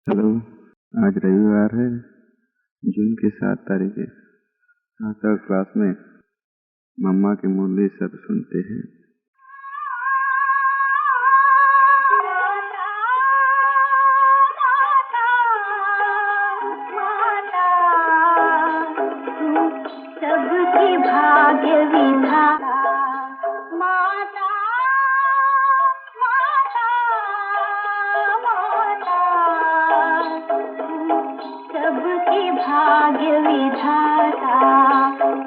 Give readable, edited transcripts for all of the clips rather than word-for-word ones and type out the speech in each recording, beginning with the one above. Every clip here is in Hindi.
हेलो, आज रविवार है, जून की 7 तारीख है। आज क्लास में मम्मा की मुरली सब सुनते हैं। सबकी भाग्य विधाता माता, माता, माता, सबकी भाग्य विधाता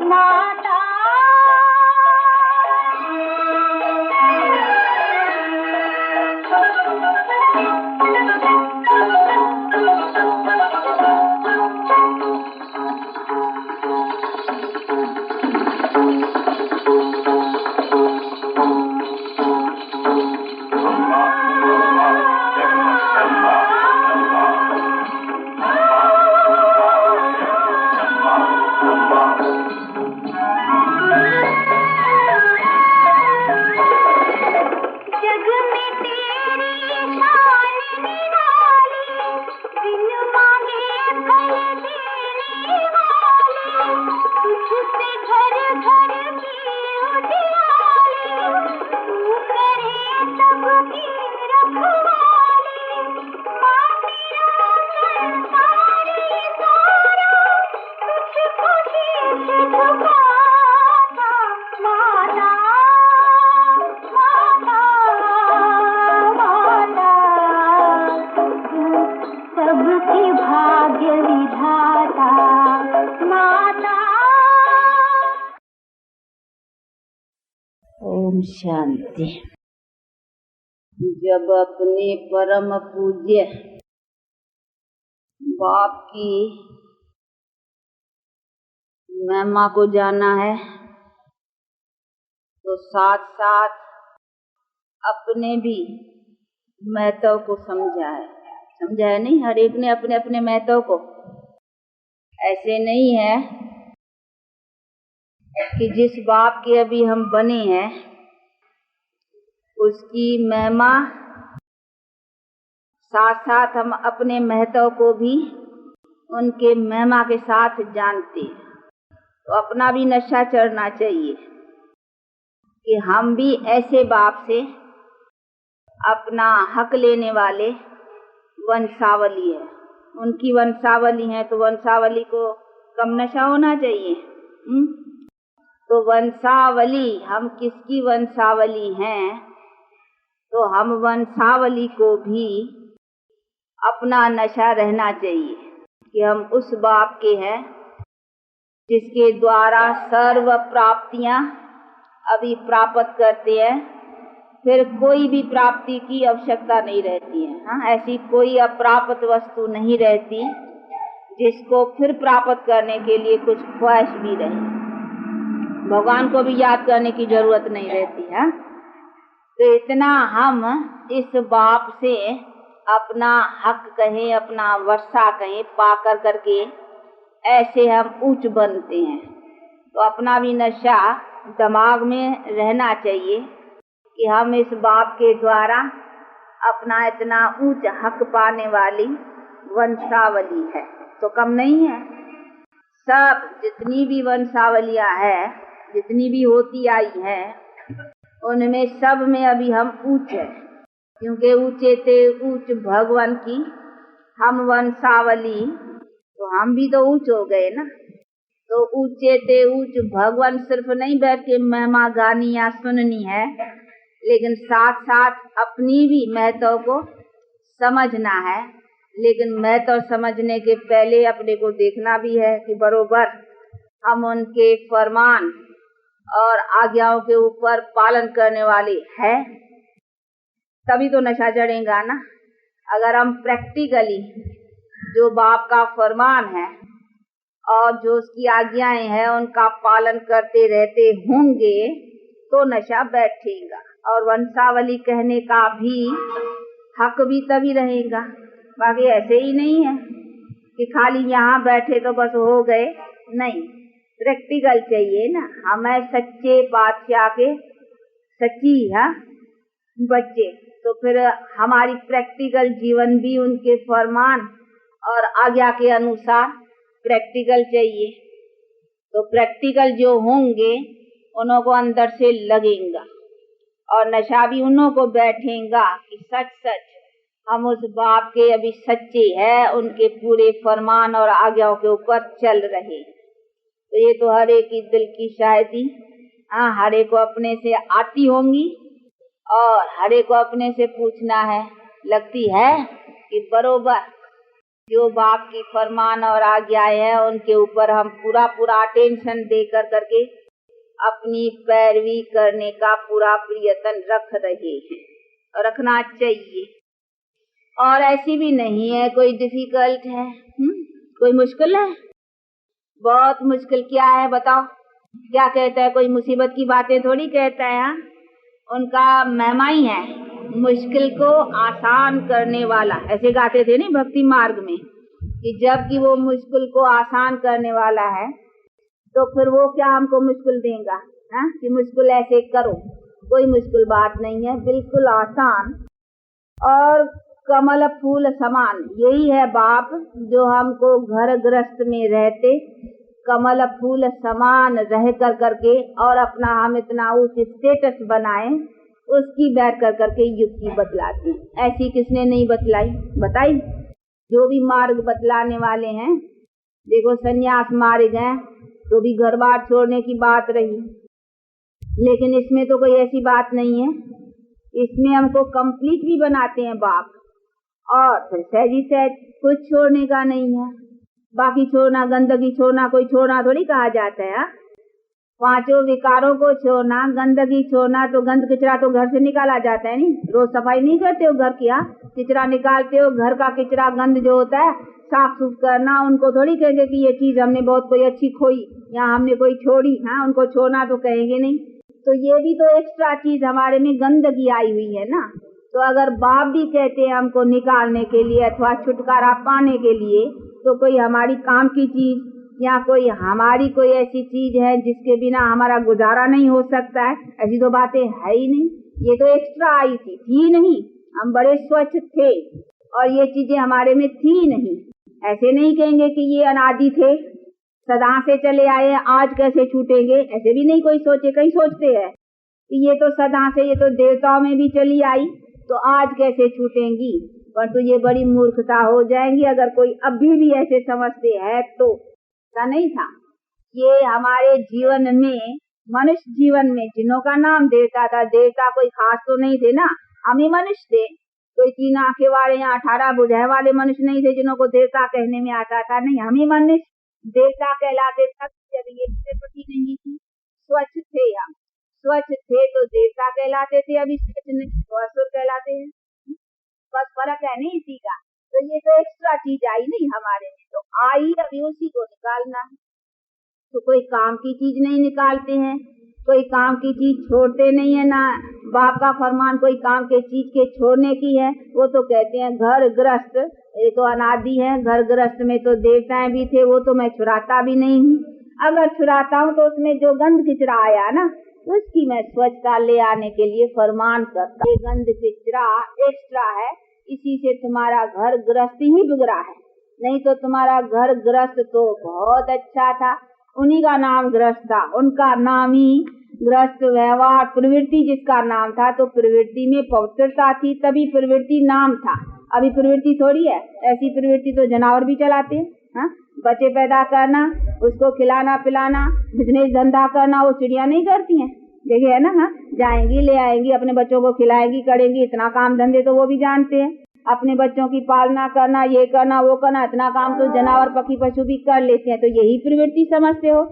माता। सबकी भाग्य विधाता माता। ओम शांति। जब अपने परम पूज्य बाप की महिमा को जाना है तो साथ साथ अपने भी महत्व को समझा है नहीं। हर एक ने अपने अपने महत्व को, ऐसे नहीं है कि जिस बाप के अभी हम बने हैं उसकी महिमा साथ साथ हम अपने महत्व को भी उनके महिमा के साथ जानते हैं। तो अपना भी नशा चढ़ना चाहिए कि हम भी ऐसे बाप से अपना हक लेने वाले वंशावली है। उनकी वंशावली है तो वंशावली को कम नशा होना चाहिए। तो वंशावली, हम किसकी वंशावली हैं, तो हम वंशावली को भी अपना नशा रहना चाहिए कि हम उस बाप के हैं जिसके द्वारा सर्व प्राप्तियां अभी प्राप्त करते हैं। फिर कोई भी प्राप्ति की आवश्यकता नहीं रहती है। हाँ, ऐसी कोई अप्राप्त वस्तु नहीं रहती जिसको फिर प्राप्त करने के लिए कुछ ख्वाहिश भी रहे। भगवान को भी याद करने की जरूरत नहीं रहती है। तो इतना हम इस बाप से अपना हक कहें, अपना वर्षा कहें, पाकर करके ऐसे हम ऊंच बनते हैं। तो अपना भी नशा दिमाग में रहना चाहिए कि हम इस बाप के द्वारा अपना इतना ऊंच हक पाने वाली वंशावली है। तो कम नहीं है। सब जितनी भी वंशावलियां है, जितनी भी होती आई है, उनमें सब में अभी हम ऊंच है। क्योंकि ऊंचे थे ऊंच भगवान की हम वंशावली, तो हम भी तो ऊंच हो गए ना। तो ऊंचे थे ऊंच भगवान सिर्फ नहीं बैठ के महिमा गानी या सुननी है, लेकिन साथ साथ अपनी भी महत्व को समझना है। लेकिन महत्व समझने के पहले अपने को देखना भी है कि बरोबर हम उनके फरमान और आज्ञाओं के ऊपर पालन करने वाले हैं, तभी तो नशा चढ़ेगा ना। अगर हम प्रैक्टिकली जो बाप का फरमान है और जो उसकी आज्ञाएं हैं उनका पालन करते रहते होंगे तो नशा बैठेगा। और वंशावली कहने का भी हक भी तभी रहेगा। बाकी ऐसे ही नहीं है कि खाली यहाँ बैठे तो बस हो गए, नहीं, प्रैक्टिकल चाहिए ना। हमें सच्चे बादशाह के सच्ची बच्चे तो फिर हमारी प्रैक्टिकल जीवन भी उनके फरमान और आज्ञा के अनुसार प्रैक्टिकल चाहिए। तो प्रैक्टिकल जो होंगे उन्हों को अंदर से लगेगा और नशा भी उन्हों को बैठेगा कि सच सच हम उस बाप के अभी सच्चे हैं, उनके पूरे फरमान और आज्ञाओं के ऊपर चल रहे। तो ये तो हर एक की दिल की शायदी हर एक को अपने से आती होंगी और हर एक को अपने से पूछना है, लगती है कि बरोबर जो बाप की फरमान और आज्ञाएं हैं उनके ऊपर हम पूरा अटेंशन दे करके अपनी पैरवी करने का पूरा प्रयत्न रख रहे हैं और रखना चाहिए। और ऐसी भी नहीं है कोई डिफिकल्ट है, कोई मुश्किल है, बहुत मुश्किल क्या है बताओ? क्या कहता है? कोई मुसीबत की बातें थोड़ी कहता है। उनका महिमा ही है मुश्किल को आसान करने वाला। ऐसे गाते थे नहीं भक्ति मार्ग में कि जबकि वो मुश्किल को आसान करने वाला है तो फिर वो क्या हमको मुश्किल देगा कि मुश्किल ऐसे करो। कोई मुश्किल बात नहीं है, बिल्कुल आसान और कमल फूल समान। यही है बाप जो हमको घर गृहस्थ में रहते कमल फूल समान रह करके और अपना हम इतना उच्च स्टेटस बनाए, उसकी बैठ करके युक्ति बतलाती। ऐसी किसने नहीं बतलाई? बताई जो भी मार्ग बतलाने वाले हैं। देखो सन्यास मार्ग है तो भी घर बार छोड़ने की बात रही, लेकिन इसमें तो कोई ऐसी बात नहीं है। इसमें हमको कंप्लीट भी बनाते हैं बाप और फिर सहजी सहज कुछ छोड़ने का नहीं है। बाकी छोड़ना, गंदगी छोड़ना, कोई छोड़ना थोड़ी कहा जाता है। पांचों विकारों को छोड़ना, गंदगी छोड़ना, तो गंद कचरा तो घर से निकाला जाता है नहीं। रोज सफाई नहीं करते हो घर की? कचरा निकालते हो, घर का कचरा गंद जो होता है साफ सुफ करना। उनको थोड़ी कहेंगे कि ये चीज हमने बहुत कोई अच्छी खोई या हमने कोई छोड़ी। उनको छोड़ना तो कहेंगे नहीं। तो ये भी तो एक्स्ट्रा चीज हमारे में गंदगी आई हुई है ना। तो अगर बाप भी कहते हैं हमको निकालने के लिए अथवा छुटकारा पाने के लिए, तो कोई हमारी काम की चीज या कोई हमारी कोई ऐसी चीज है जिसके बिना हमारा गुजारा नहीं हो सकता है, ऐसी तो बातें है ही नहीं। ये तो एक्स्ट्रा आई थी नहीं। हम बड़े स्वच्छ थे और ये चीजें हमारे में थी नहीं। ऐसे नहीं कहेंगे कि ये अनादि थे, सदा से चले आए, आज कैसे छूटेंगे, ऐसे भी नहीं कोई सोचे। कहीं सोचते हैं कि ये तो सदा से, ये तो देवताओं में भी चली आई, तो आज कैसे छूटेंगी। पर तो ये बड़ी मूर्खता हो जाएंगी अगर कोई अभी भी ऐसे समझते हैं तो। ऐसा नहीं था। ये हमारे जीवन में, मनुष्य जीवन में जिन्हों का नाम देवता था, देवता कोई खास तो नहीं थे ना, हम ही मनुष्य थे। कोई 3 आंखें वाले या 18 भुजाएं वाले मनुष्य नहीं थे जिन्हों को देवता कहने में आता था। नहीं, हम ही मनुष्य देवता कहलाते तक जब ये प्रकृति नहीं थी। स्वच्छ थे हम, स्वच्छ थे तो देवता कहलाते थे, अभी स्वच्छ नहीं तो असुर कहलाते हैं। बस फर्क है नहीं इसी का। तो ये तो एक्स्ट्रा चीज आई नहीं हमारे में, तो आई अभी उसी को निकालना है। तो कोई काम की चीज नहीं निकालते हैं, कोई काम की चीज छोड़ते नहीं है ना। बाप का फरमान कोई काम के चीज के छोड़ने की है, वो तो कहते हैं घर गृहस्थ, ये तो अनादि है। घर गृहस्थ में तो देवताएं भी थे, वो तो मैं छुड़ाता भी नहीं हूँ। अगर छुड़ाता हूँ तो उसमें जो गंद कचरा आया ना, उसकी मैं स्वच्छता ले आने के लिए फरमान करता। ये गंद कचरा एक्स्ट्रा है, इसी से तुम्हारा घर गृहस्थ ही बिगड़ा है। नहीं तो तुम्हारा घर गृहस्थ तो बहुत अच्छा था, उन्हीं का नाम गृहस्थ था, उनका नाम ही गृहस्थ व्यवहार प्रवृत्ति जिसका नाम था। तो प्रवृत्ति में पवित्रता थी, तभी प्रवृत्ति नाम था। अभी प्रवृत्ति थोड़ी है, ऐसी प्रवृत्ति तो जानवर भी चलाते हैं। बच्चे पैदा करना, उसको खिलाना पिलाना, बिजनेस धंधा करना, वो चिड़िया नहीं करती हैं। देखे है ना, जाएंगी ले आएंगी, अपने बच्चों को खिलाएंगी करेंगी, इतना काम धंधे तो वो भी जानते हैं। अपने बच्चों की पालना करना, ये करना वो करना, इतना काम तो जानवर पक्षी पशु भी कर लेते हैं। तो यही प्रवृत्ति समझते हो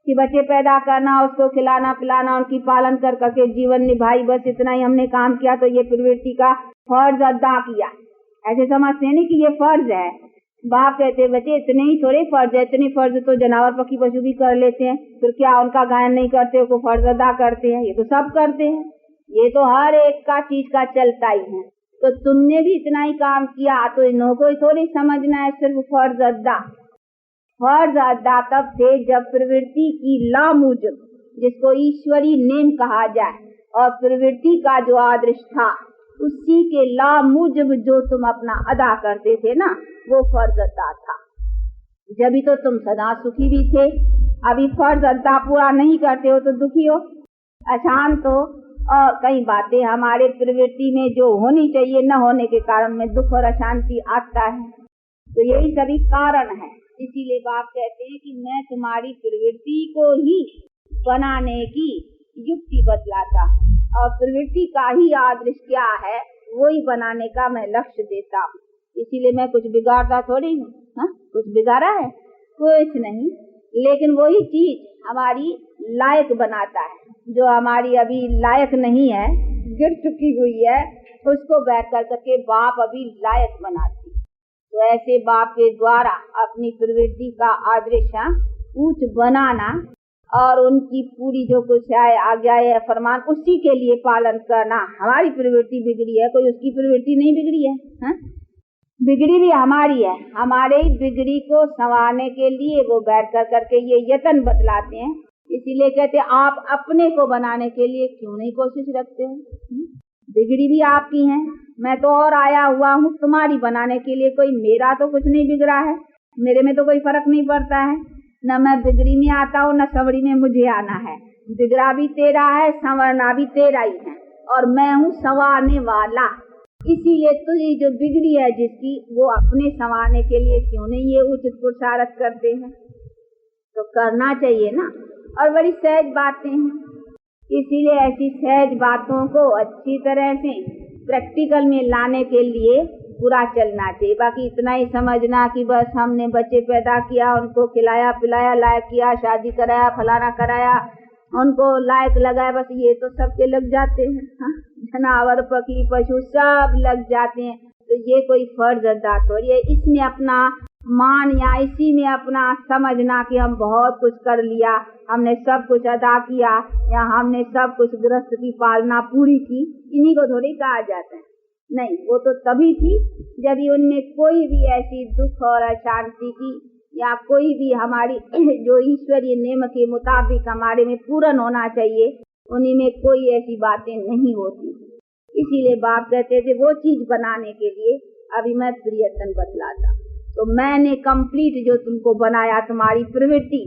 कि बच्चे पैदा करना, उसको खिलाना पिलाना, उनकी पालन कर करके जीवन निभाई, बस इतना ही हमने काम किया, तो ये प्रवृत्ति का फर्ज अदा किया। ऐसे समझते हैं नहीं कि ये फर्ज है। बाप कहते बच्चे इतने ही थोड़े फर्ज है, इतने फर्ज तो जानवर पक्षी पशु भी कर लेते हैं, फिर क्या उनका गायन नहीं करते, वो फर्ज अदा करते हैं? ये तो सब करते हैं, ये तो हर एक का चीज का चलता ही है। तो तुमने भी इतना ही काम किया, तो इन्हों को थोड़ी समझना है सिर्फ फर्ज अदा। फर्ज अदा तब थे जब प्रवृत्ति की लामूजब, जिसको ईश्वरी नेम कहा जाए, और प्रवृत्ति का जो आदर्श था उसी के ला मुजब जो तुम अपना अदा करते थे ना, वो फर्ज अदा था। जब तो तुम सदा सुखी भी थे। अभी फर्ज अदा पूरा नहीं करते हो तो दुखी हो, अशांत हो, और कई बातें हमारे प्रवृत्ति में जो होनी चाहिए न होने के कारण में दुख और अशांति आता है। तो यही सभी कारण है। इसीलिए बाप कहते हैं कि मैं तुम्हारी प्रवृत्ति को ही बनाने की युक्ति बतलाता, और प्रवृत्ति का ही आदर्श क्या है वही बनाने का मैं लक्ष्य देता हूँ। इसीलिए मैं कुछ बिगाड़ता थोड़ी हूँ। कुछ बिगाड़ा है? कुछ नहीं, लेकिन वही चीज हमारी लायक बनाता है। जो हमारी अभी लायक नहीं है, गिर चुकी हुई है, उसको बैठ कर करके बाप अभी लायक बनाती। तो ऐसे बाप के द्वारा अपनी प्रवृत्ति का आदर्श ऊंच बनाना और उनकी पूरी जो कुछ है आज्ञा है फरमान उसी के लिए पालन करना। हमारी प्रवृत्ति बिगड़ी है, कोई उसकी प्रवृत्ति नहीं बिगड़ी है, बिगड़ी भी हमारी है। हमारे ही बिगड़ी को संवारने के लिए वो बैठ कर करके ये यत्न बतलाते हैं। इसीलिए कहते हैं आप अपने को बनाने के लिए क्यों नहीं कोशिश रखते हो? बिगड़ी भी आपकी है, मैं तो और आया हुआ हूँ तुम्हारी बनाने के लिए। कोई मेरा तो कुछ नहीं बिगड़ा है, मेरे में तो कोई फर्क नहीं पड़ता है। न मैं बिगड़ी में आता हूँ न संवरी में मुझे आना है। बिगड़ा भी तेरा है, संवरना भी तेरा ही है, और मैं हूँ संवारने वाला। इसीलिए तुझे जो बिगड़ी है जिसकी, वो अपने संवारने के लिए क्यों नहीं ये उचित पुरुषार्थ करते हैं? तो करना चाहिए ना। और बड़ी सहज बातें हैं, इसीलिए ऐसी सहज बातों को अच्छी तरह से प्रैक्टिकल में लाने के लिए पूरा चलना चाहिए। बाकी इतना ही समझना कि बस हमने बच्चे पैदा किया, उनको खिलाया पिलाया, लायक किया, शादी कराया, फलाना कराया, उनको लायक लगाया, बस ये तो सबके लग जाते हैं। जानवर पक्षी पशु सब लग जाते हैं। तो ये कोई फर्ज अदा थोड़ी है। इसमें अपना मान या इसी में अपना समझना कि हम बहुत कुछ कर लिया, हमने सब कुछ अदा किया, या हमने सब कुछ गृहस्थ की पालना पूरी की, इन्हीं को थोड़ी कहा जाता है। नहीं, वो तो तभी थी जब उनमें कोई भी ऐसी दुख और अशांति की या कोई भी हमारी जो ईश्वरीय नियम के मुताबिक हमारे में पूर्ण होना चाहिए, उन्हीं में कोई ऐसी बातें नहीं होती। इसीलिए बाप कहते थे वो चीज बनाने के लिए अभी मैं प्रयत्न बतलाता। तो मैंने कंप्लीट जो तुमको बनाया, तुम्हारी प्रवृत्ति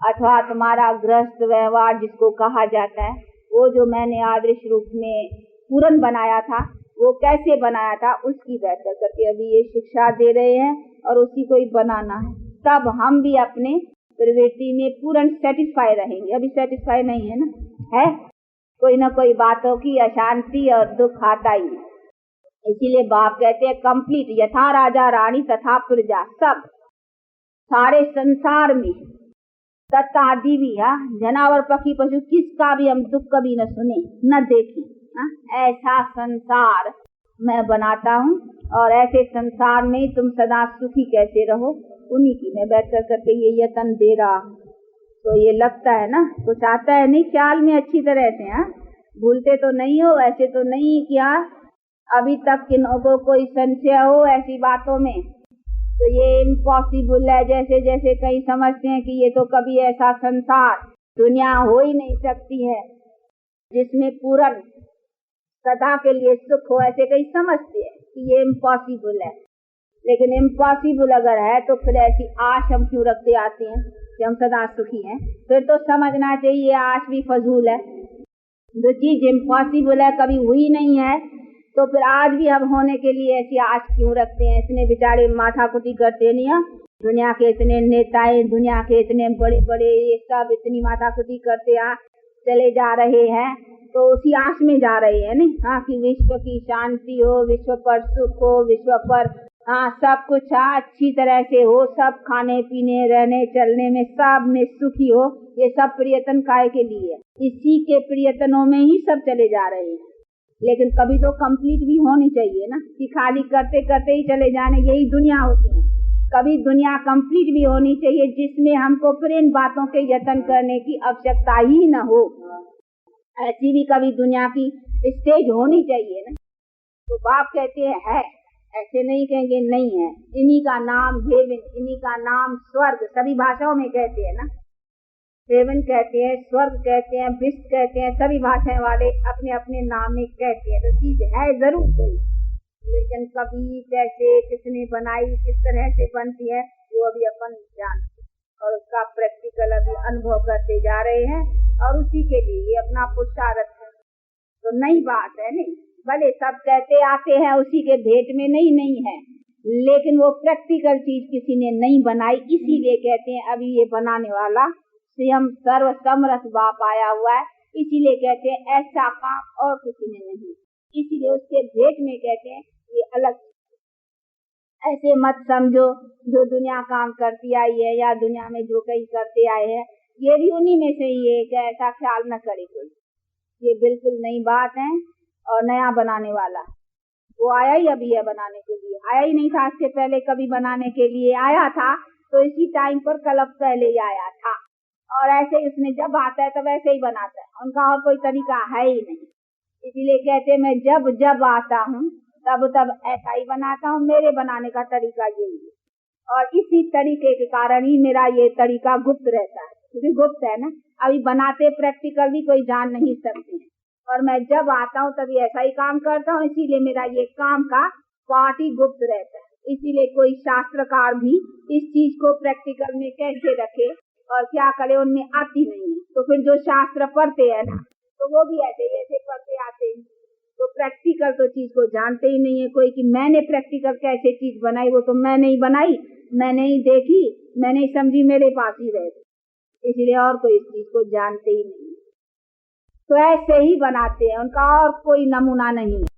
अथवा तुम्हारा गृहस्थ व्यवहार जिसको कहा जाता है, वो जो मैंने आदर्श रूप में पूर्ण बनाया था, वो कैसे बनाया था उसकी बैठ करके अभी ये शिक्षा दे रहे हैं, और उसी को ही बनाना है। तब हम भी अपने प्रवृत्ति में पूर्ण सेटिस्फाई रहेंगे। अभी सेटिस्फाई नहीं है ना, है कोई ना कोई बातों की अशांति और दुख आता ही है। इसीलिए बाप कहते हैं कंप्लीट, यथा राजा रानी तथा प्रजा, सब सारे संसार में तथा दिवी जानवर पक्षी पशु किसका भी हम दुख कभी न सुने न देखे। ऐसा संसार मैं बनाता हूँ, और ऐसे संसार में तुम सदा सुखी कैसे रहो, उन्हीं की मैं बैठ कर करके ये यत्न दे रहा हूँ। तो ये लगता है ना, कुछ आता है नहीं ख्याल में अच्छी तरह से। भूलते तो नहीं हो, ऐसे तो नहीं क्या अभी तक किन्हों को कोई संशय हो ऐसी बातों में? तो ये इम्पॉसिबल है। जैसे जैसे कई समझते हैं कि ये तो कभी ऐसा संसार दुनिया हो ही नहीं सकती है जिसमें पूर्ण सदा के लिए सुख हो, ऐसे कई समझते हैं कि ये इम्पॉसिबल है। लेकिन इम्पॉसिबल अगर है तो फिर ऐसी आश हम क्यों रखते आते हैं कि हम सदा सुखी हैं? फिर तो समझना चाहिए आश भी फजूल है। जो चीज इम्पॉसिबल है, कभी हुई नहीं है, तो फिर आज भी हम होने के लिए ऐसी आश क्यों रखते हैं? इतने बेचारे माथाकुटी करते नहीं है, दुनिया के इतने नेताएं, दुनिया के इतने बड़े बड़े ये सब इतनी माथाकुटी करते चले जा रहे हैं, तो उसी आश में जा रहे हैं नहीं कि विश्व की शांति हो, विश्व पर सुख हो, विश्व पर सब कुछ अच्छी तरह से हो, सब खाने पीने रहने चलने में सब में सुखी हो। ये सब प्रयत्न काय के लिए? इसी के प्रयत्नों में ही सब चले जा रहे हैं। लेकिन कभी तो कंप्लीट भी होनी चाहिए ना, कि खाली करते करते ही चले जाने, यही दुनिया होती है। कभी दुनिया कंप्लीट भी होनी चाहिए जिसमें हमको फिर इन बातों के यत्न करने की आवश्यकता ही न हो। ऐसी भी कभी दुनिया की स्टेज होनी चाहिए ना। तो बाप कहते हैं है, ऐसे नहीं कहेंगे नहीं है। इन्हीं का नाम हेवन, इन्हीं का नाम स्वर्ग, सभी भाषाओं में कहते हैं ना। हेवन कहते हैं, स्वर्ग कहते हैं, विश्व कहते हैं, सभी भाषाएं वाले अपने अपने नाम में कहते हैं। तो चीज है जरूर कोई, लेकिन कभी कैसे किसने बनाई, किस तरह से बनती है, वो अभी अपन जानते हैं और उसका प्रैक्टिकल अभी अनुभव करते जा रहे हैं और उसी के लिए ये अपना पुरुषार्थ है। तो नई बात है नहीं, भले सब कहते आते हैं उसी के भेंट में नहीं है, लेकिन वो प्रैक्टिकल चीज किसी ने नहीं बनाई, इसीलिए कहते हैं अभी ये बनाने वाला स्वयं सर्व समर्थ बाप आया हुआ है, इसीलिए कहते हैं ऐसा काम और किसी ने नहीं, इसीलिए उसके भेंट में कहते हैं ये अलग। ऐसे मत समझो जो दुनिया काम करती आई है या दुनिया में जो कई करते आए हैं ये भी उन्हीं में से ही है, कि ऐसा ख्याल न करे कोई। ये बिल्कुल नई बात है और नया बनाने वाला वो आया ही अभी है बनाने के लिए, आया ही नहीं था इससे पहले कभी बनाने के लिए। आया था तो इसी टाइम पर कल्प पहले ही आया था और ऐसे ही उसने जब आता है तब ऐसे ही बनाता है, उनका और कोई तरीका है ही नहीं। इसीलिए कहते हैं मैं जब जब आता हूँ तब तब ऐसा ही बनाता हूँ, मेरे बनाने का तरीका यही है और इसी तरीके के कारण ही मेरा ये तरीका गुप्त रहता है, क्योंकि गुप्त है ना, अभी बनाते प्रैक्टिकल भी कोई जान नहीं सकते हैं और मैं जब आता हूँ तभी ऐसा ही काम करता हूँ, इसीलिए मेरा ये काम का पार्ट ही गुप्त रहता है। इसीलिए कोई शास्त्रकार भी इस चीज को प्रैक्टिकल में कैसे रखे और क्या करे उनमें आती नहीं है, तो फिर जो शास्त्र पढ़ते हैं ना तो वो भी ऐसे पढ़ते आते हैं, तो प्रैक्टिकल तो चीज को जानते ही नहीं है कोई, कि मैंने प्रैक्टिकल कैसे चीज बनाई, वो तो मैंने ही बनाई, मैंने ही देखी, मैंने ही समझी, मेरे पास ही रहे, इसलिए और कोई इस चीज को जानते ही नहीं। तो ऐसे ही बनाते हैं, उनका और कोई नमूना नहीं है।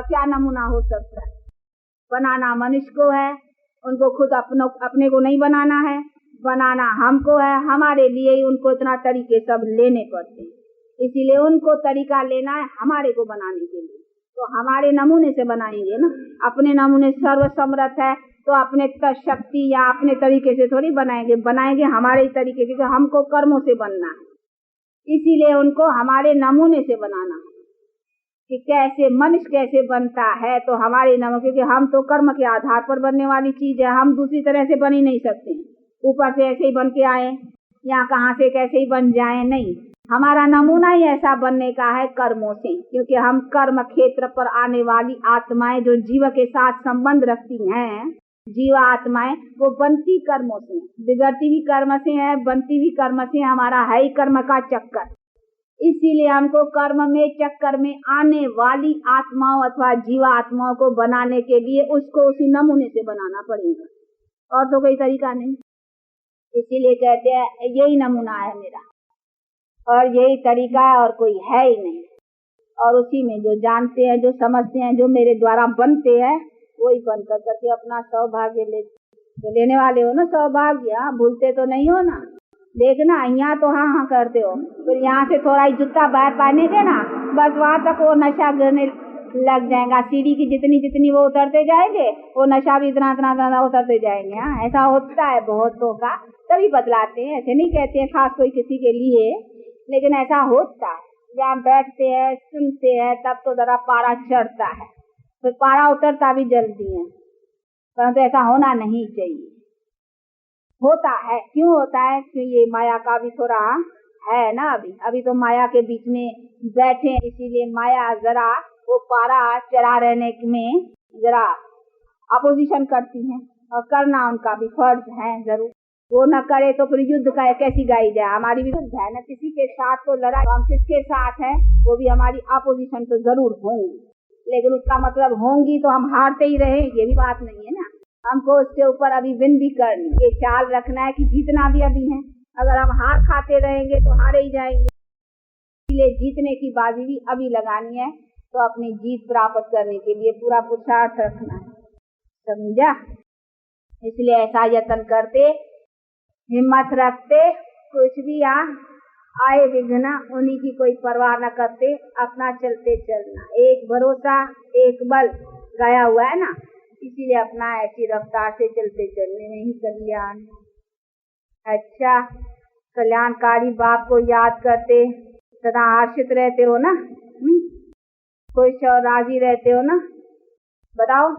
क्या नमूना हो सकता है? बनाना मनुष्य को है, उनको खुद अपने को नहीं बनाना है, बनाना हमको है, हमारे लिए ही उनको इतना तरीके सब लेने पड़ते हैं, इसीलिए उनको तरीका लेना है हमारे को बनाने के लिए, तो हमारे नमूने से बनाएंगे ना। अपने नमूने सर्व समर्थ है तो अपने शक्ति या अपने तरीके से थोड़ी बनाएंगे हमारे तरीके से, क्योंकि हमको कर्मों से बनना है, इसीलिए उनको हमारे नमूने से बनाना है कि कैसे मनुष्य कैसे बनता है, तो हमारे नमूने, क्योंकि हम तो कर्म के आधार पर बनने वाली चीज है, हम दूसरी तरह से बन ही नहीं सकते, ऊपर से ऐसे ही बन के आए या कहाँ से कैसे ही बन जाए, नहीं, हमारा नमूना ही ऐसा बनने का है कर्मों से, क्योंकि हम कर्म क्षेत्र पर आने वाली आत्माएं जो जीव के साथ संबंध रखती हैं, जीव आत्माएं वो बनती कर्मों से, बिगड़ती भी कर्म से है, बनती भी कर्म से, हमारा है ही कर्म का चक्कर। इसीलिए हमको कर्म में चक्कर में आने वाली आत्माओं अथवा जीव आत्माओं को बनाने के लिए उसको उसी नमूने से बनाना पड़ेगा, और तो कोई तरीका नहीं। इसीलिए कहते हैं यही नमूना है मेरा और यही तरीका है और कोई है ही नहीं, और उसी में जो जानते हैं, जो समझते हैं, जो मेरे द्वारा बनते हैं, वही बन करके अपना सौभाग्य लेने वाले हो ना। सौभाग्य भूलते तो नहीं हो ना, देखना यहाँ तो हाँ करते हो, फिर यहाँ से थोड़ा ही जूता बाहर पाने देना, बस वहाँ तक वो नशा गिरने लग जाएगा, सीढ़ी की जितनी वो उतरते जाएंगे वो नशा भी इतना उतरते जाएंगे। हाँ, ऐसा होता है बहुतों का, तभी बतलाते हैं, ऐसे नहीं कहते हैं खास कोई किसी के लिए, लेकिन ऐसा होता है। जहाँ बैठते हैं सुनते हैं तब तो जरा पारा चढ़ता है, फिर पारा उतरता भी जल्दी है, परंतु ऐसा होना नहीं चाहिए। होता है, क्यों होता है? क्योंकि ये माया का भी थोड़ा है ना, अभी तो माया के बीच में बैठे, इसीलिए माया जरा वो पारा चढ़ा रहने में जरा अपोजिशन करती है, और करना उनका भी फर्ज है जरूर। वो न करे तो फिर युद्ध का कैसी गाई जाए, हमारी भी युद्ध है न, किसी के साथ तो लड़ाई, हम किसके साथ हैं वो भी हमारी अपोजिशन तो जरूर होंगी, लेकिन उसका मतलब होंगी तो हम हारते ही रहे, ये भी बात नहीं है ना। हमको उसके ऊपर अभी विन भी करनी, ये ख्याल रखना है कि जीतना भी अभी है, अगर हम हार खाते रहेंगे तो हारे ही जाएंगे, इसलिए जीतने की बाजी भी अभी लगानी है, तो अपनी जीत प्राप्त करने के लिए पूरा पुरुषार्थ रखना है, समझा? इसलिए ऐसा यत्न करते, हिम्मत रखते, कुछ भी आए विघ्न उन्हीं की कोई परवाह न करते, अपना चलते चलना, एक भरोसा एक बल गाया हुआ है ना, इसीलिए अपना ऐसी रफ्तार से चलते चलने में ही कल्याण। अच्छा, कल्याणकारी बाप को याद करते सदा हर्षित रहते हो ना, खुश और राजी रहते हो ना, बताओ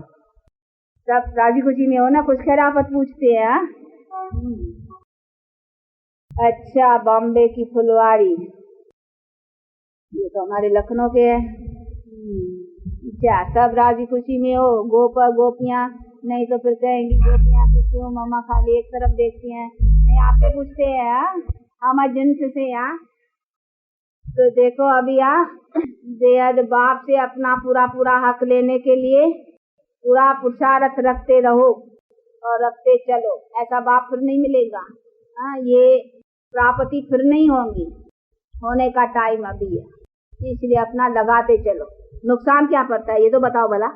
सब राजी खुशी में हो ना, कुछ खैरापत पूछते हैं। अच्छा, बॉम्बे की फुलवाड़ी, ये तो हमारे लखनऊ के है। क्या सब राजी खुशी में हो? गोप गोपियाँ नहीं तो फिर कहेंगी गोपियाँ की क्यों मम्मा खाली एक तरफ देखती हैं। नहीं आपसे पूछते हैं हम एजेंट से यहाँ। तो देखो अभी बेहद बाप से अपना पूरा पूरा हक लेने के लिए पूरा पुरुषार्थ रखते रहो और रखते चलो। ऐसा बाप फिर नहीं मिलेगा। ये प्राप्ति फिर नहीं होंगी, होने का टाइम अभी है, इसलिए अपना लगाते चलो। नुकसान क्या पड़ता है ये तो बताओ भला।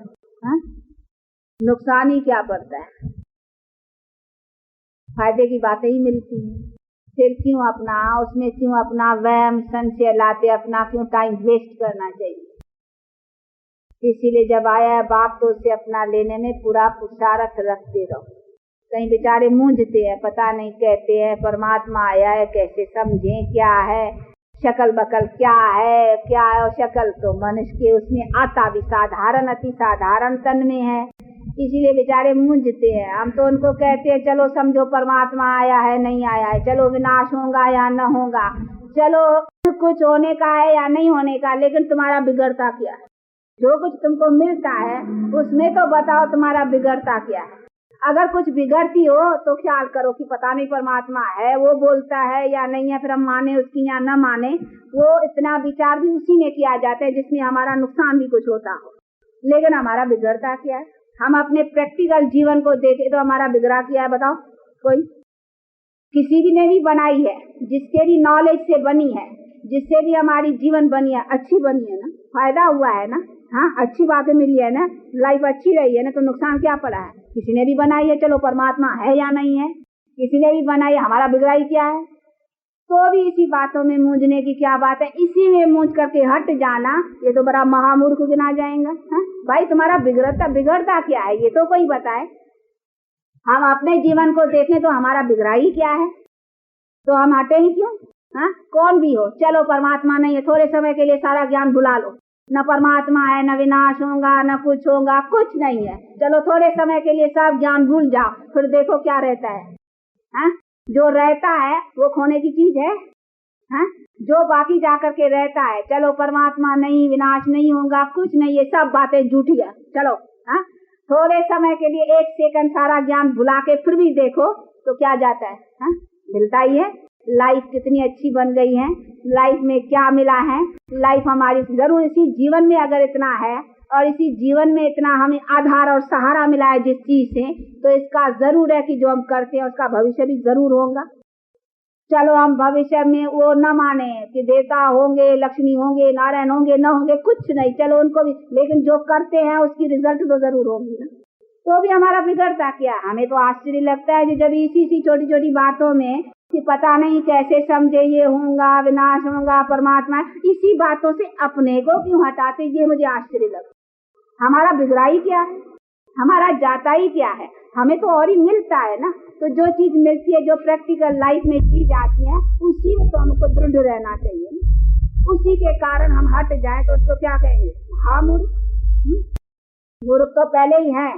नुकसान ही क्या पड़ता है, फायदे की बातें ही मिलती हैं। फिर क्यों अपना उसमें क्यों अपना वहम संशय लाते, अपना क्यों टाइम वेस्ट करना चाहिए। इसीलिए जब आया है बाप तो उससे अपना लेने में पूरा पुरुषार्थ रखते रहो। कहीं बेचारे मूंझते हैं, पता नहीं कहते हैं परमात्मा आया है कैसे समझें, क्या है शकल बकल, क्या है और शकल तो मनुष्य के उसमें आता भी साधारण अति साधारण तन में है, इसीलिए बेचारे मूंझते हैं। हम तो उनको कहते हैं चलो समझो परमात्मा आया है नहीं आया है, चलो विनाश होगा या न होगा, चलो कुछ होने का है या नहीं होने का, लेकिन तुम्हारा बिगड़ता क्या है। जो कुछ तुमको मिलता है उसमें तो बताओ तुम्हारा बिगड़ता क्या है। अगर कुछ बिगड़ती हो तो ख्याल करो कि पता नहीं परमात्मा है, वो बोलता है या नहीं है, फिर हम माने उसकी या न माने, वो इतना विचार भी उसी में किया जाता है जिसमें हमारा नुकसान भी कुछ होता हो। लेकिन हमारा बिगड़ता क्या है, हम अपने प्रैक्टिकल जीवन को देखें तो हमारा बिगड़ा क्या है बताओ। कोई किसी भी ने भी बनाई है, जिसके भी नॉलेज से बनी है, जिससे भी हमारी जीवन बनी है, अच्छी बनी है ना, फायदा हुआ है ना, अच्छी बातें मिली है ना, लाइफ अच्छी रही है ना, तो नुकसान क्या पड़ा है। किसी ने भी बनाई है, चलो परमात्मा है या नहीं है, किसी ने भी बनाई है, हमारा बिगड़ाई क्या है। तो भी इसी बातों में मूंझने की क्या बात है, इसी में मूंझ करके हट जाना ये तो बड़ा महामूर्ख गिना जाएगा। भाई तुम्हारा बिगड़ता क्या है ये तो कोई बताए। हम अपने जीवन को देखें तो हमारा बिगड़ाई क्या है, तो हम हटे ही क्यों। कौन भी हो, चलो परमात्मा नहीं है, थोड़े समय के लिए सारा ज्ञान भुला लो, न परमात्मा है, न विनाश होगा, न कुछ होगा, कुछ नहीं है, चलो थोड़े समय के लिए सब ज्ञान भूल जाओ, फिर देखो क्या रहता है। जो रहता है वो खोने की चीज है। जो बाकी जाकर के रहता है, चलो परमात्मा नहीं, विनाश नहीं होगा, कुछ नहीं, ये सब बातें झूठी है। चलो थोड़े समय के लिए एक सेकंड सारा ज्ञान भुला के फिर भी देखो तो क्या जाता है, मिलता ही है। लाइफ कितनी अच्छी बन गई है, लाइफ में क्या मिला है। लाइफ हमारी जरूर इसी जीवन में अगर इतना है और इसी जीवन में इतना हमें आधार और सहारा मिला है जिस चीज से, तो इसका जरूर है कि जो हम करते हैं उसका भविष्य भी जरूर होगा। चलो हम भविष्य में वो न माने कि देवता होंगे, लक्ष्मी होंगे, नारायण होंगे, न होंगे, कुछ नहीं, चलो उनको भी, लेकिन जो करते हैं उसकी रिजल्ट तो जरूर होगी ना। तो भी हमारा बिगड़ता क्या। हमें तो आश्चर्य लगता है जब इसी छोटी छोटी बातों में कि पता नहीं कैसे समझे, ये होगा विनाश होगा परमात्मा, इसी बातों से अपने को क्यों हटाते, ये मुझे आश्चर्य लगता। हमारा बिगड़ाई क्या है, हमारा जाता ही क्या है। हमें तो और ही मिलता है ना, तो जो चीज मिलती है, जो प्रैक्टिकल लाइफ में चीज आती है, उसी में तो हमको दृढ़ रहना चाहिए। उसी के कारण हम हट जाए तो उसको क्या कहेंगे, मूर्ख तो पहले ही है।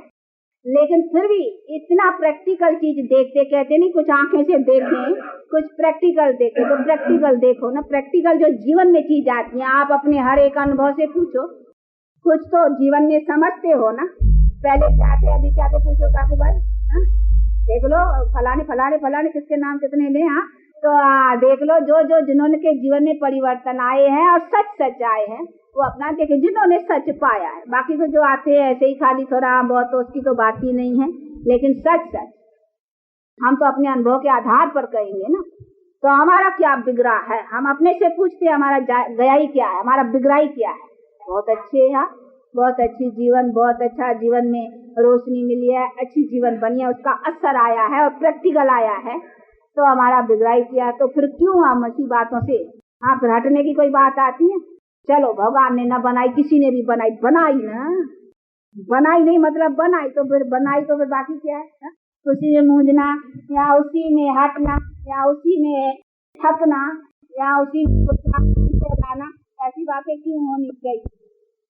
लेकिन फिर भी इतना प्रैक्टिकल चीज देखते, कहते नहीं कुछ आंखें से देखें, कुछ प्रैक्टिकल देखें, तो प्रैक्टिकल देखो ना। प्रैक्टिकल जो जीवन में चीज आती है, आप अपने हर एक अनुभव से पूछो, कुछ तो जीवन में समझते हो ना। पहले क्या थे अभी क्या थे पूछो काकू भाई, देख लो फलाने किसके नाम कितने ले, तो देख लो जो जिन्होंने के जीवन में परिवर्तन आए हैं और सच आए हैं, वो अपना देखे जिन्होंने सच पाया है। बाकी तो जो आते हैं ऐसे ही खाली थोड़ा बहुत, तो उसकी तो बात ही नहीं है। लेकिन सच हम तो अपने अनुभव के आधार पर कहेंगे ना। तो हमारा क्या बिगड़ा है, हम अपने से पूछते हैं हमारा गया ही क्या है, हमारा बिगड़ाई क्या है। बहुत अच्छे है, बहुत अच्छी जीवन, बहुत अच्छा जीवन में रोशनी मिली है, अच्छी जीवन बनी है, उसका असर आया है और प्रैक्टिकल आया है। तो हमारा बिगड़ाई किया, तो फिर क्यों हम ऐसी बातों से फिर हटने की कोई बात आती है। चलो भगवान ने न बनाई, किसी ने भी बनाई ना, बनाई नहीं मतलब बनाई, तो फिर बाकी क्या है, उसी में मूंझना या उसी में हटना या उसी में थकना या उसी में लाना, ऐसी बातें क्यों होनी चाहिए।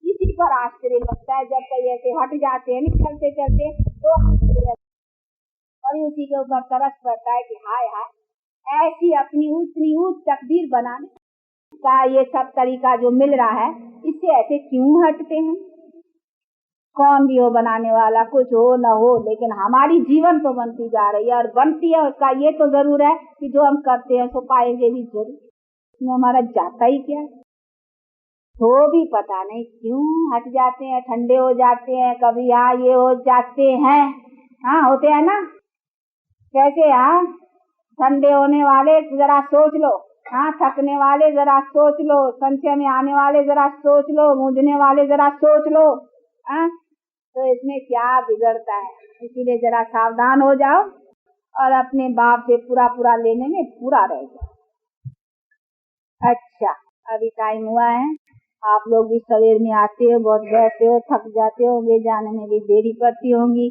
इसी पर आश्चर्य लगता है जब कई ऐसे हट जाते हैं ना चलते चलते, तो और उसी के ऊपर तरस पड़ता है कि हाय ऐसी अपनी उतनी ऊंच तकदीर बनाने का ये सब तरीका जो मिल रहा है, इससे ऐसे क्यों हटते हैं? कौन भी हो बनाने वाला, कुछ हो न हो, लेकिन हमारी जीवन तो बनती जा रही है और बनती है। उसका ये तो जरूर है कि जो हम करते हैं उसको पाएंगे भी जरूर। इसमें हमारा जाता ही क्या है? तो भी पता नहीं क्यों हट जाते हैं, ठंडे हो जाते हैं, कभी यहाँ ये हो जाते हैं। हाँ, होते हैं ना। कैसे? हाँ, ठंडे होने वाले जरा सोच लो, हाँ, थकने वाले जरा सोच लो, संशय में आने वाले जरा सोच लो, मूझने वाले जरा सोच लो। हाँ, तो इसमें क्या बिगड़ता है? इसीलिए जरा सावधान हो जाओ और अपने बाप से पूरा पूरा लेने में पूरा रह जाओ। अच्छा, अभी टाइम हुआ है। आप लोग भी सवेर में आते हो, बहुत बैठते हो, थक जाते होंगे, जाने में भी देरी पड़ती होंगी।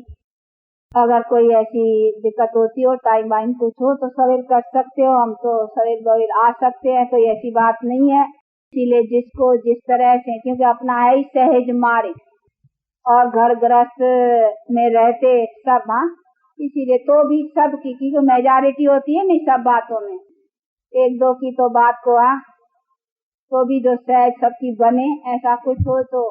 अगर कोई ऐसी दिक्कत होती हो, टाइम वाइम कुछ हो तो सवेर कर सकते हो। हम तो सवेर बवेर आ सकते हैं, कोई ऐसी बात नहीं है। इसीलिए जिसको जिस तरह से, क्योंकि अपना है ही सहज मार्ग और घर गृहस्थ में रहते सब, हाँ, इसीलिए तो भी सब की जो मेजॉरिटी होती है नहीं सब बातों में, एक दो की तो बात को, हाँ, तो भी जो सहज सबकी बने ऐसा कुछ हो तो।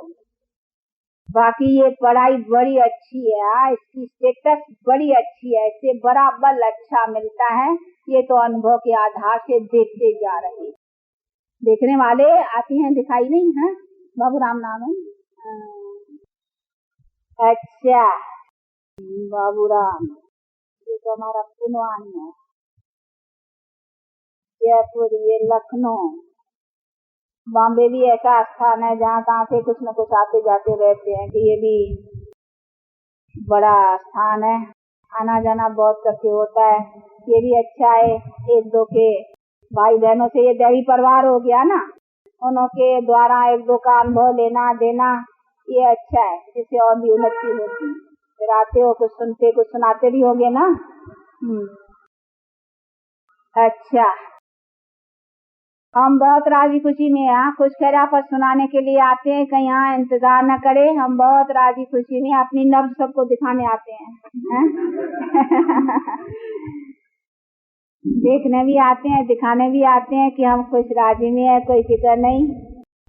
बाकी ये पढ़ाई बड़ी अच्छी है, हाँ, इसकी स्टेटस बड़ी अच्छी है, इससे बड़ा बल अच्छा मिलता है। ये तो अनुभव के आधार से देखते जा रहे हैं। देखने वाले आते हैं, दिखाई नहीं है? बाबू राम नाम है। अच्छा, बाबू राम, ये तो हमारा पुनवान है। जयपुर, ये लखनऊ, बॉम्बे भी ऐसा स्थान है जहाँ तहाँ से कुछ न कुछ आते जाते रहते हैं कि ये भी बड़ा स्थान है, आना जाना बहुत करके होता है। ये भी अच्छा है, एक दो के भाई बहनों से ये दैवी परिवार हो गया ना, उन्हों के द्वारा एक दो का अनुभव लेना देना, ये अच्छा है, जिससे और भी उन्नति होती है। फिर आते हो, कुछ सुनते कुछ सुनाते भी होंगे ना। अच्छा, हम बहुत राजी खुशी में यहाँ कुछ खैरापत सुनाने के लिए आते हैं, कहीं यहाँ इंतजार न करे। हम बहुत राजी खुशी में अपनी नब्ज सबको दिखाने आते हैं, देखने भी आते हैं, दिखाने भी आते हैं कि हम खुश राजी में है, कोई फिक्र नहीं।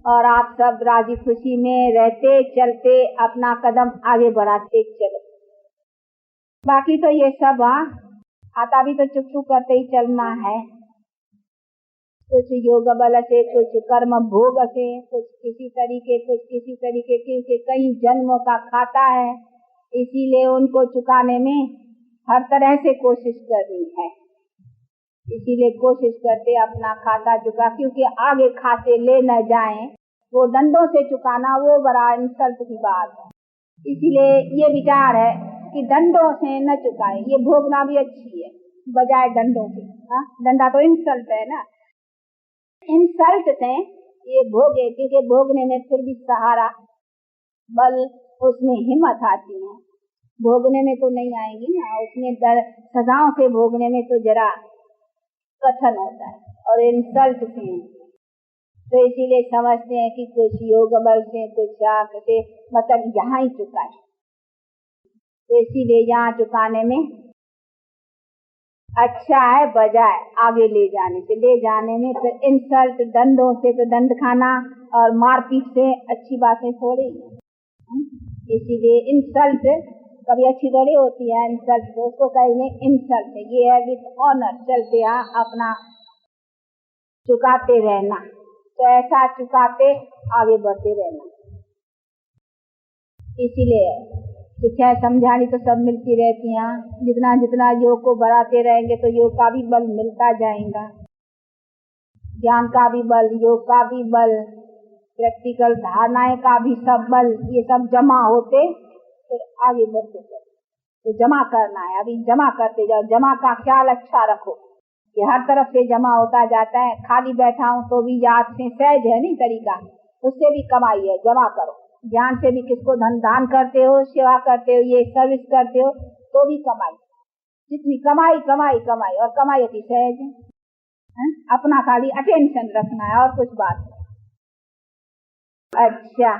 और आप सब राजी खुशी में रहते चलते अपना कदम आगे बढ़ाते चलो। बाकी तो ये सब, हाँ, आता भी तो चुप चुप करते ही चलना है। कुछ योग बल से, कुछ कर्म भोग से, कुछ किसी तरीके, कुछ किसी तरीके, क्योंकि कई जन्मों का खाता है, इसीलिए उनको चुकाने में हर तरह से कोशिश करनी है। इसीलिए कोशिश करते अपना खाता चुका, क्योंकि आगे खाते ले न जाएं, वो डंडों से चुकाना वो बड़ा इंसल्ट की बात है। इसीलिए ये विचार है कि डंडों से न चुकाएं, ये भोगना भी अच्छी है बजाय डंडों के। हाँ, डंडा तो इंसल्ट है ना, इंसल्ट से ये भोगे, क्योंकि भोगने में फिर भी सहारा बल, उसमें हिम्मत आती है। भोगने में तो नहीं आएगी ना, उसमें सजाओं से भोगने में तो जरा कठिन होता है, और इंसल्ट से तो इसीलिए समझते हैं कि कुछ योग बल से, कुछ आंख से, मतलब यहाँ ही चुकाए। तो इसीलिए यहाँ चुकाने में अच्छा है बजाय आगे ले जाने से। ले जाने में फिर इंसल्ट, दंडों से तो दंड खाना और मारपीट से अच्छी बातें थोड़ी। इसीलिए इंसल्ट कभी अच्छी थोड़ी होती है। इंसल्ट तो उसको कहेंगे इंसल्ट, ये है विद ऑनर, चलते यहाँ अपना चुकाते रहना। तो ऐसा चुकाते आगे बढ़ते रहना। इसीलिए शिक्षा समझानी तो सब मिलती रहती हैं। जितना जितना योग को बढ़ाते रहेंगे तो योग का भी बल मिलता जाएगा, ज्ञान का भी बल, योग का भी बल, प्रैक्टिकल धारणाएं का भी सब बल, ये सब जमा होते फिर आगे बढ़ते चले। तो जमा करना है, अभी जमा करते जाओ। जमा का ख्याल अच्छा रखो कि हर तरफ से जमा होता जाता है। खाली बैठा हूँ तो भी याद से, सहज है नहीं तरीका, उससे भी कमाई है, जमा करो। ज्ञान से भी किसको धन दान करते हो, सेवा करते हो, ये सर्विस करते हो, तो भी कमाई। जितनी कमाई कमाई कमाई, और कमाई की सहज है। अपना खाली अटेंशन रखना है और कुछ बात नहीं। अच्छा।